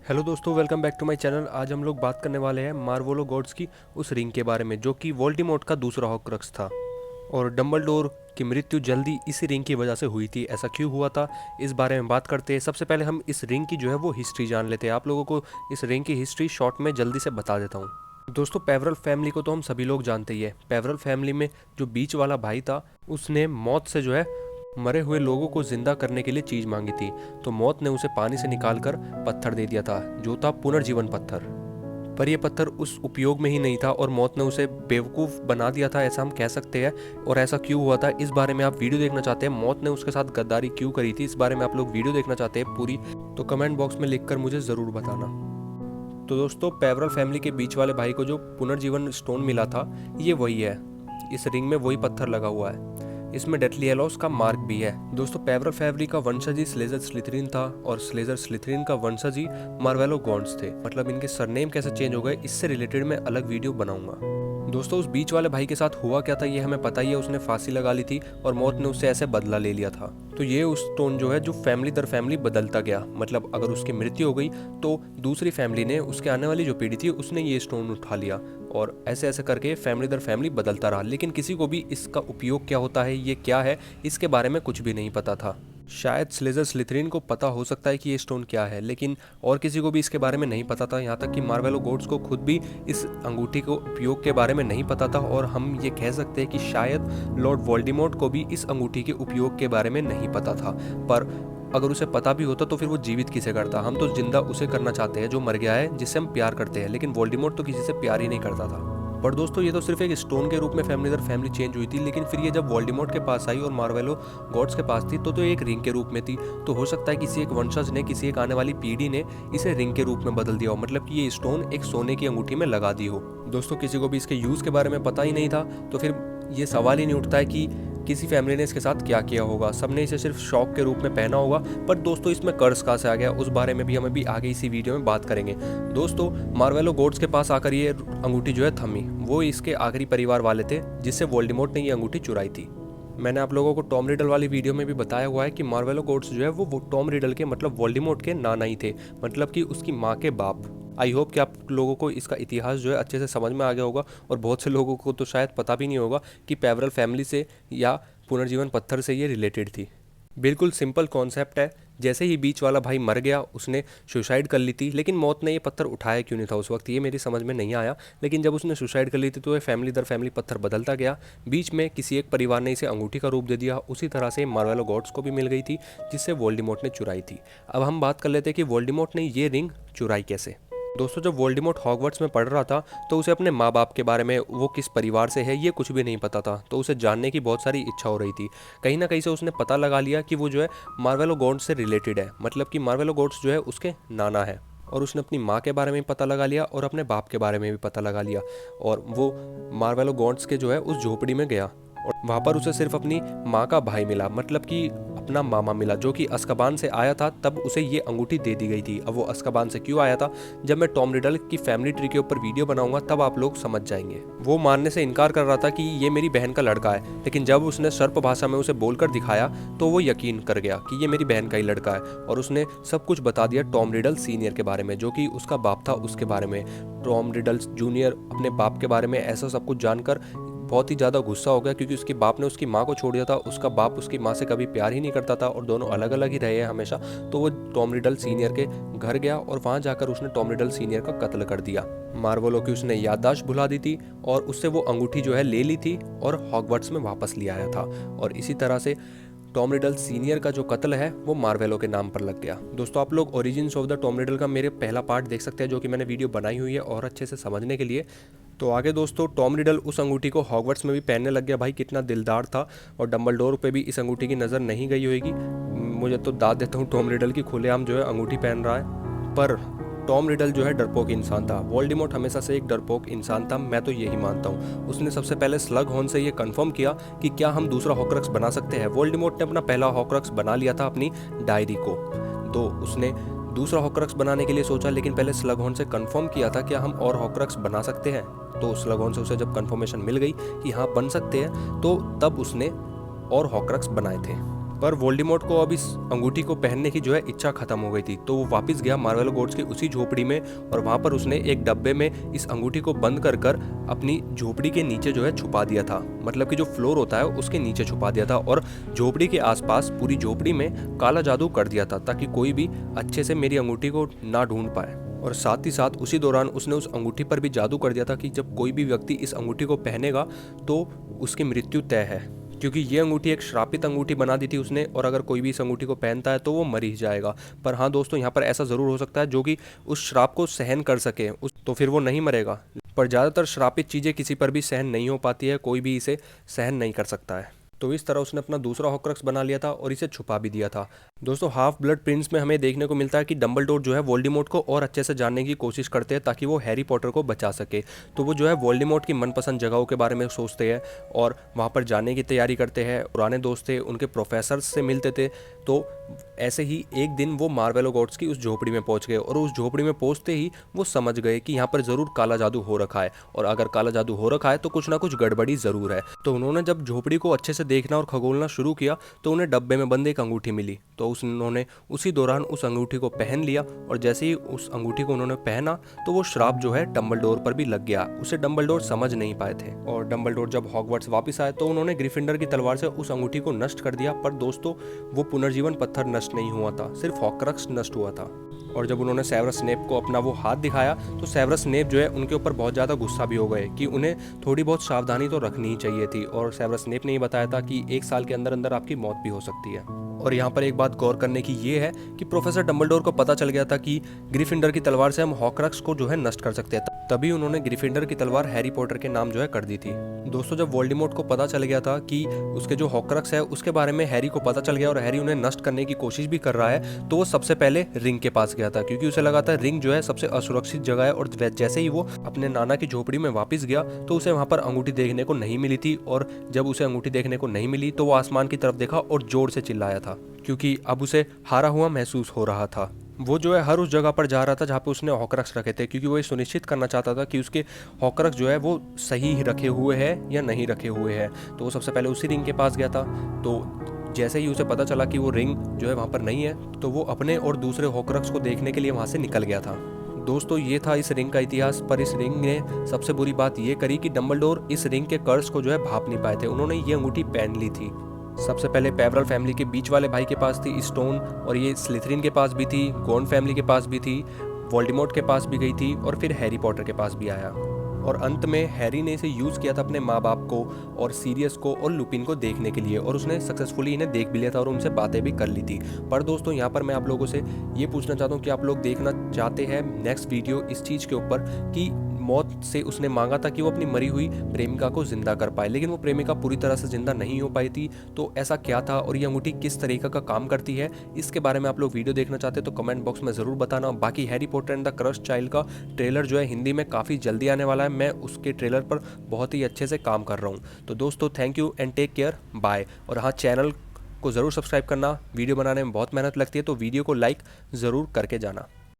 Hello दोस्तों, welcome back to my channel. आज हम लोग बात करने वाले हैं मार्वोलो गॉड्स की उस रिंग के बारे में जो कि वोल्डेमॉर्ट का दूसरा हॉर्क्रक्स था और डंबलडोर की मृत्यु जल्दी इसी रिंग की वजह से हुई थी। ऐसा क्यों हुआ था, इस बारे में बात करते हैं। सबसे पहले हम इस रिंग की जो है वो हिस्ट्री जान लेते हैं। आप लोगों को इस रिंग की हिस्ट्री शॉर्ट में जल्दी से बता देता हूँ। दोस्तों, पेवरल फैमिली को तो हम सभी लोग जानते ही है। पेवरल फैमिली में जो बीच वाला भाई था उसने मौत से जो है मरे हुए लोगों को जिंदा करने के लिए चीज मांगी थी, तो मौत ने उसे पानी से निकालकर पत्थर दे दिया था जो था पुनर्जीवन पत्थर। पर यह पत्थर उस उपयोग में ही नहीं था और मौत ने उसे बेवकूफ़ बना दिया था, ऐसा हम कह सकते हैं। और ऐसा क्यों हुआ था, इस बारे में आप वीडियो देखना चाहते हैं, मौत ने उसके साथ गद्दारी क्यों करी थी, इस बारे में आप लोग वीडियो देखना चाहते हैं पूरी, तो कमेंट बॉक्स में लिखकर मुझे ज़रूर बताना। तो दोस्तों, पेवरल फैमिली के बीच वाले भाई को जो पुनर्जीवन स्टोन मिला था ये वही है। इस रिंग में वही पत्थर लगा हुआ है। इसमें डेथली हेलोस का मार्क भी है। दोस्तों, पेवरल फैमिली का वंशज ही स्लेजर स्लिथरिन था और स्लेजर स्लिथरिन का वंशज ही मार्वेलो गॉड्स थे। मतलब इनके सरनेम कैसे चेंज हो गए, इससे रिलेटेड मैं अलग वीडियो बनाऊंगा। दोस्तों, उस बीच वाले भाई के साथ हुआ क्या था ये हमें पता ही है। उसने फांसी लगा ली थी और मौत ने उससे ऐसे बदला ले लिया था। तो ये उस स्टोन जो है जो फैमिली दर फैमिली बदलता गया। मतलब अगर उसकी मृत्यु हो गई तो दूसरी फैमिली ने, उसके आने वाली जो पीढ़ी थी, उसने ये स्टोन उठा लिया और ऐसे ऐसे करके फैमिली दर फैमिली बदलता रहा। लेकिन किसी को भी इसका उपयोग क्या होता है, ये क्या है, इसके बारे में कुछ भी नहीं पता था। शायद स्लेजर स्लिथरिन को पता हो सकता है कि ये स्टोन क्या है, लेकिन और किसी को भी इसके बारे में नहीं पता था। यहाँ तक कि मार्वेलो गॉड्स को खुद भी इस अंगूठी को उपयोग के बारे में नहीं पता था। और हम ये कह सकते हैं कि शायद लॉर्ड वोल्डेमॉर्ट को भी इस अंगूठी के उपयोग के बारे में नहीं पता था। पर अगर उसे पता भी होता तो फिर वो जीवित किसे करता। हम तो जिंदा उसे करना चाहते हैं जो मर गया है, जिससे हम प्यार करते हैं, लेकिन वोल्डेमॉर्ट तो किसी से प्यार ही नहीं करता था। पर दोस्तों, ये तो सिर्फ एक स्टोन के रूप में फैमिली दर फैमिली चेंज हुई थी, लेकिन फिर ये जब वोल्डेमॉर्ट के पास आई और मार्वेलो गॉड्स के पास थी तो एक रिंग के रूप में थी। तो हो सकता है किसी एक वंशज ने, किसी एक आने वाली पीढ़ी ने इसे रिंग के रूप में बदल दिया हो। मतलब कि ये स्टोन एक सोने की अंगूठी में लगा दी हो। दोस्तों, किसी को भी इसके यूज के बारे में पता ही नहीं था, तो फिर ये सवाल ही नहीं उठता है कि किसी फैमिली ने इसके साथ क्या किया होगा। सबने इसे सिर्फ शौक के रूप में पहना होगा। पर दोस्तों, इसमें कर्ज कहाँ से आ गया, उस बारे में भी हम अभी आगे इसी वीडियो में बात करेंगे। दोस्तों, मार्वेलो गॉड्स के पास आकर ये अंगूठी जो है थमी। वो इसके आखिरी परिवार वाले थे जिससे वोल्डेमॉर्ट ने ये अंगूठी चुराई थी। मैंने आप लोगों को टॉम रिडल वाली वीडियो में भी बताया हुआ है कि मार्वेलो गॉड्स जो है वो टॉम रिडल के, मतलब वोल्डेमॉर्ट के नाना ही थे, मतलब कि उसकी माँ के बाप। आई होप कि आप लोगों को इसका इतिहास जो है अच्छे से समझ में आ गया होगा। और बहुत से लोगों को तो शायद पता भी नहीं होगा कि पेवरल फैमिली से या पुनर्जीवन पत्थर से ये रिलेटेड थी। बिल्कुल सिंपल कॉन्सेप्ट है। जैसे ही बीच वाला भाई मर गया, उसने सुसाइड कर ली थी, लेकिन मौत ने ये पत्थर उठाया क्यों नहीं था उस वक्त, ये मेरी समझ में नहीं आया। लेकिन जब उसने सुसाइड कर ली थी तो ये फैमिली दर फैमिली पत्थर बदलता गया। बीच में किसी एक परिवार ने इसे अंगूठी का रूप दे दिया। उसी तरह से मार्वेलो गॉड्स को भी मिल गई थी, जिससे वोल्डेमॉर्ट ने चुराई थी। अब हम बात कर लेते हैं कि वोल्डेमॉर्ट ने ये रिंग चुराई कैसे। दोस्तों, जब वोल्डेमॉर्ट हॉगवर्ट्स में पढ़ रहा था तो उसे अपने माँ बाप के बारे में, वो किस परिवार से है, ये कुछ भी नहीं पता था। तो उसे जानने की बहुत सारी इच्छा हो रही थी। कहीं ना कहीं से उसने पता लगा लिया कि वो जो है मार्वेलो गॉड्स से रिलेटेड है। मतलब कि मार्वेलो गॉड्स जो है उसके नाना है। और उसने अपनी माँ के बारे में पता लगा लिया और अपने बाप के बारे में भी पता लगा लिया। और वो मार्वेलो गॉड्स के जो है उस झोपड़ी में गया और वहाँ पर उसे सिर्फ अपनी माँ का भाई मिला, मतलब कि अपना मामा मिला, जो कि अज़्काबान से आया था। तब उसे ये अंगूठी दे दी गई थी। अब वो अज़्काबान से क्यों आया था, जब मैं टॉम रिडल की फैमिली ट्री के ऊपर वीडियो बनाऊंगा तब आप लोग समझ जाएंगे। वो मानने से इनकार कर रहा था कि ये मेरी बहन का लड़का है, लेकिन जब उसने सर्प भाषा में उसे बोलकर दिखाया तो वो यकीन कर गया कि ये मेरी बहन का ही लड़का है। और उसने सब कुछ बता दिया टॉम रिडल सीनियर के बारे में, जो कि उसका बाप था, उसके बारे में। टॉम रिडल जूनियर अपने बाप के बारे में ऐसा सब कुछ जानकर बहुत ही ज़्यादा गुस्सा हो गया, क्योंकि उसके बाप ने उसकी माँ को छोड़ दिया था। उसका बाप उसकी माँ से कभी प्यार ही नहीं करता था और दोनों अलग अलग ही रहे हैं हमेशा। तो वो टॉम रिडल सीनियर के घर गया और वहाँ जाकर उसने टॉम रिडल सीनियर का कत्ल कर दिया। मार्वेलो की उसने याददाश्त भुला दी थी और उससे वो अंगूठी जो है ले ली थी और हॉगवर्ट्स में वापस ले आया था। और इसी तरह से टॉम रिडल सीनियर का जो कत्ल है वो मार्वेलो के नाम पर लग गया। दोस्तों, आप लोग origins of the Tom riddle का मेरे पहला पार्ट देख सकते हैं, जो कि मैंने वीडियो बनाई हुई है और अच्छे से समझने के लिए। तो आगे दोस्तों, टॉम रिडल उस अंगूठी को हॉगवर्ट्स में भी पहनने लग गया। भाई कितना दिलदार था। और डंबलडोर पे भी इस अंगूठी की नज़र नहीं गई होगी। मुझे तो दाद देता हूँ टॉम रिडल की, खुलेआम जो है अंगूठी पहन रहा है। पर टॉम रिडल जो है डरपोक इंसान था। वोल्डेमॉर्ट हमेशा से एक डरपोक इंसान था, मैं तो यही मानता हूँ। उसने सबसे पहले स्लग हॉर्न से ये कंफर्म किया कि क्या हम दूसरा हॉर्क्रक्स बना सकते हैं। वोल्डेमॉर्ट ने अपना पहला हॉर्क्रक्स बना लिया था अपनी डायरी को। तो उसने दूसरा हॉर्क्रक्स बनाने के लिए सोचा, लेकिन पहले स्लग हॉर्न से कंफर्म किया था क्या हम और हॉर्क्रक्स बना सकते हैं। तो स्लग हॉर्न से उसे जब कंफर्मेशन मिल गई कि हाँ बन सकते हैं, तो तब उसने और हॉर्क्रक्स बनाए थे। पर वोल्डेमॉर्ट को अब इस अंगूठी को पहनने की जो है इच्छा खत्म हो गई थी, तो वो वापस गया मार्वेलो गॉड्स की उसी झोपड़ी में और वहाँ पर उसने एक डब्बे में इस अंगूठी को बंद कर अपनी झोपड़ी के नीचे जो है छुपा दिया था। मतलब कि जो फ्लोर होता है उसके नीचे छुपा दिया था और झोपड़ी के आसपास पूरी झोपड़ी में काला जादू कर दिया था ताकि कोई भी अच्छे से मेरी अंगूठी को ना ढूंढ पाए। और साथ ही साथ उसी दौरान उसने उस अंगूठी पर भी जादू कर दिया था कि जब कोई भी व्यक्ति इस अंगूठी को पहनेगा तो उसकी मृत्यु तय है, क्योंकि ये अंगूठी एक श्रापित अंगूठी बना दी थी उसने और अगर कोई भी इस अंगूठी को पहनता है तो वो मर ही जाएगा। पर हाँ दोस्तों, यहाँ पर ऐसा ज़रूर हो सकता है जो कि उस श्राप को सहन कर सके तो फिर वो नहीं मरेगा। पर ज़्यादातर श्रापित चीज़ें किसी पर भी सहन नहीं हो पाती है, कोई भी इसे सहन नहीं कर सकता है। तो इस तरह उसने अपना दूसरा हॉर्क्रक्स बना लिया था और इसे छुपा भी दिया था। दोस्तों, हाफ ब्लड प्रिंस में हमें देखने को मिलता है कि डंबलडोर जो है वोल्डेमॉर्ट को और अच्छे से जानने की कोशिश करते हैं ताकि वो हैरी पॉटर को बचा सके। तो वो जो है वोल्डेमॉर्ट की मनपसंद जगहों के बारे में सोचते हैं और वहाँ पर जाने की तैयारी करते हैं। पुराने दोस्त थे, उनके प्रोफेसर से मिलते थे। तो ऐसे ही एक दिन वो मार्वेलो गॉड्स की उस झोपड़ी में पहुंच गए और उस झोपड़ी में पहुंचते ही वो समझ गए कि यहाँ पर ज़रूर काला जादू हो रखा है और अगर काला जादू हो रखा है तो कुछ ना कुछ गड़बड़ी ज़रूर है। तो उन्होंने जब झोपड़ी को अच्छे से देखना और खगोलना शुरू किया तो उन्हें डब्बे में बंद एक अंगूठी मिली। तो उन्होंने उसी दौरान उस अंगूठी को पहन लिया और जैसे ही उस अंगूठी को उन्होंने पहना तो वो श्राप जो है डंबलडोर पर भी लग गया। उसे डंबलडोर समझ नहीं पाए थे और डंबलडोर जब हॉगवर्ट्स वापस आए तो उन्होंने ग्रिफिंडर की तलवार से उस अंगूठी को नष्ट कर दिया। पर दोस्तों, वो पुनर्जीवन पत्थर नष्ट नहीं हुआ था, सिर्फ हॉर्क्रक्स नष्ट हुआ था। और जब उन्होंने सेवर्स स्नेप को अपना वो हाथ दिखाया तो सेवर्स स्नेप जो है उनके ऊपर बहुत ज़्यादा गुस्सा भी हो गए कि उन्हें थोड़ी बहुत सावधानी तो रखनी ही चाहिए थी। और सेवर्स स्नेप ने ही बताया था कि 1 साल के अंदर अंदर आपकी मौत भी हो सकती है। और यहाँ पर एक बात गौर करने की ये है कि प्रोफेसर डंबलडोर को पता चल गया था कि ग्रिफिंडर की तलवार से हम हॉर्क्रक्स को जो है नष्ट कर सकते हैं, तभी उन्होंने ग्रिफिंडर की तलवार हैरी पॉटर के नाम जो है कर दी थी। दोस्तों, जब वोल्डेमॉर्ट को पता चल गया था कि उसके जो हॉर्क्रक्स है उसके बारे में हैरी को पता चल गया और हैरी उन्हें नष्ट करने की कोशिश भी कर रहा है, तो वो सबसे पहले रिंग के पास गया था क्योंकि उसे लगा था रिंग जो है सबसे असुरक्षित जगह है। और जैसे ही वो अपने नाना की झोपड़ी में वापस गया तो उसे वहां पर अंगूठी देखने को नहीं मिली थी और जब उसे अंगूठी देखने को नहीं मिली तो वो आसमान की तरफ देखा और जोर से चिल्लाया था क्योंकि अब उसे हारा हुआ महसूस हो रहा था। वो जो है हर उस जगह पर जा रहा था जहाँ पे उसने हॉर्क्रक्स रखे थे क्योंकि वो ये सुनिश्चित करना चाहता था कि उसके हॉर्क्रक्स जो है वो सही रखे हुए हैं या नहीं रखे हुए हैं। तो वो सबसे पहले उसी रिंग के पास गया था। तो जैसे ही उसे पता चला कि वो रिंग जो है वहाँ पर नहीं है तो वो अपने और दूसरे हॉर्क्रक्स को देखने के लिए वहाँ से निकल गया था। दोस्तों, ये था इस रिंग का इतिहास। पर इस रिंग ने सबसे बुरी बात ये करी कि डंबलडोर इस रिंग के कर्स को जो है भाप नहीं पाए थे। उन्होंने ये अंगूठी पहन ली थी। सबसे पहले पेवरल फैमिली के बीच वाले भाई के पास थी स्टोन, और ये स्लिथरिन के पास भी थी, गोन फैमिली के पास भी थी, वोल्डेमॉर्ट के पास भी गई थी और फिर हैरी पॉटर के पास भी आया। और अंत में हैरी ने इसे यूज़ किया था अपने माँ बाप को और सीरियस को और लुपिन को देखने के लिए और उसने सक्सेसफुली इन्हें देख भी लिया था और उनसे बातें भी कर ली थी। पर दोस्तों, यहाँ पर मैं आप लोगों से ये पूछना चाहता हूँ कि आप लोग देखना चाहते हैं नेक्स्ट वीडियो इस चीज़ के ऊपर कि मौत से उसने मांगा था कि वो अपनी मरी हुई प्रेमिका को जिंदा कर पाए, लेकिन वो प्रेमिका पूरी तरह से जिंदा नहीं हो पाई थी। तो ऐसा क्या था और ये अंगूठी किस तरीके का काम करती है, इसके बारे में आप लोग वीडियो देखना चाहते हैं तो कमेंट बॉक्स में ज़रूर बताना। बाकी Harry Potter and the crush child का ट्रेलर जो है हिंदी में काफ़ी जल्दी आने वाला है। मैं उसके ट्रेलर पर बहुत ही अच्छे से काम कर रहा हूँ। तो दोस्तों, thank you and take care, bye. और हाँ, चैनल को ज़रूर सब्सक्राइब करना, वीडियो बनाने में बहुत मेहनत लगती है तो वीडियो को लाइक ज़रूर करके जाना।